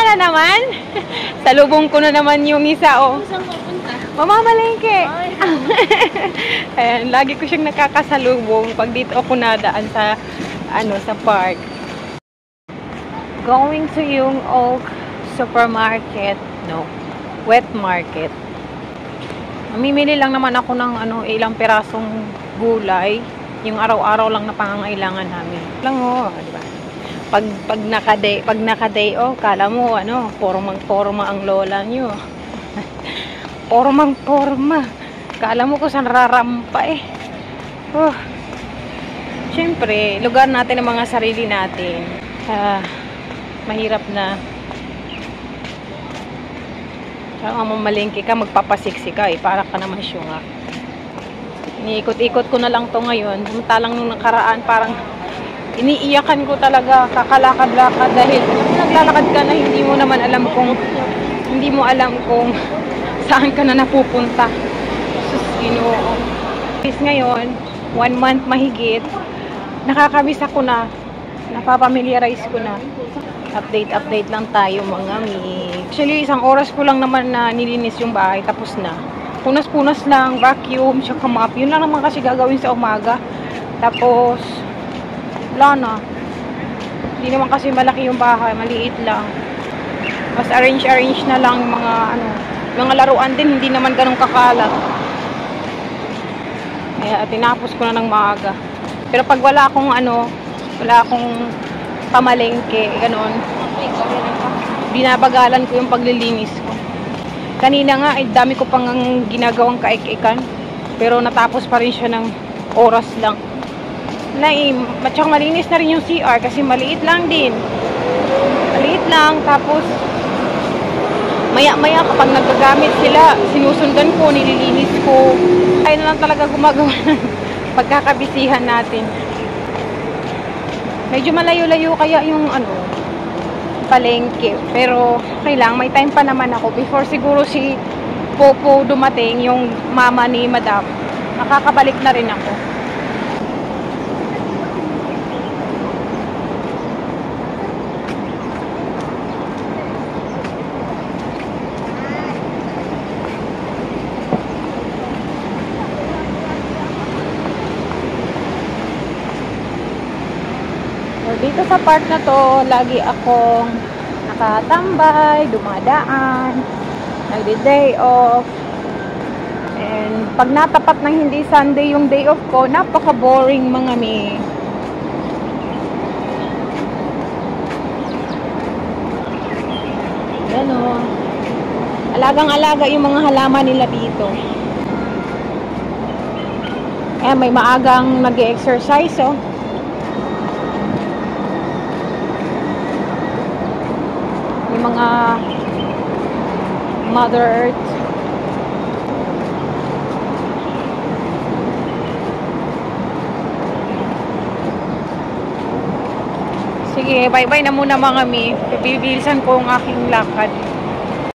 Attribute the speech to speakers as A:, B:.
A: na naman. Salubong ko na naman yung isa, oh.
B: Saan pupunta?
A: Mamamalengke. Ayan, lagi ko siyang nakakasalubong pag dito ako nadaan sa, sa park. Going to yung Oak Supermarket. No, Wet Market. Mamimili lang naman ako ng ilang pirasong gulay. Yung araw-araw lang na pangangailangan namin. Lang di ba? Pag naka-day off, kala mo pormang-porma ang lola nyo. Pormang-porma. Kala mo kung saan rarampa eh. Siyempre, lugar natin ang mga sarili natin. Mahirap na. Kaya mamalengke ka, magpapasiksi ka eh. Para ka naman syunga. Iniikot-ikot ko na lang to ngayon. Samantalang nung nakaraan, parang iniiyakan ko talaga, kakalakad-lakad dahil naglalakad ka na hindi mo alam kung saan ka na napupunta. Sus, Ginoo. Ngayon, 1 month mahigit, nakakamiss ako na, napapamiliarize ko na. Update lang tayo mga mi. Actually, 1 oras ko lang naman na nilinis yung bahay, tapos na. Punas-punas lang, vacuum, tsaka mop. Yun lang naman kasi gagawin sa umaga. Tapos, wala na. Hindi naman kasi malaki yung bahay, maliit lang. Mas arrange na lang yung mga laruan din, hindi naman ganun kakalat. Kaya tinapos ko na ng maaga. Pero pag wala akong pamalengke, ganun, binabagalan ko yung paglilinis ko. Kanina nga, dami ko pang ginagawang kaik-ikan. Pero natapos pa rin siya ng oras lang. Tsaka malinis na rin yung CR kasi maliit lang din. Maliit lang, tapos maya-maya kapag nagagamit sila, sinusundan ko, nililinis ko. Ay na lang talaga gumagawa ng pagkakabisihan natin. Medyo malayo-layo kaya yung palengke. Pero okay lang, may time pa naman ako. Before siguro si Popo dumating, yung mama ni Madam, nakakabalik na rin ako. Dito sa park na to, lagi akong nakatambay, dumadaan, nagde-day off. And pag natapat ng hindi Sunday yung day off ko, napaka-boring mga mi. Yan o. Alagang-alaga yung mga halaman nila dito. Eh, may maagang nag-exercise oh. Mga Mother Earth. Sige, bye-bye na muna mga mi. Bibilisan ko ang aking lakad.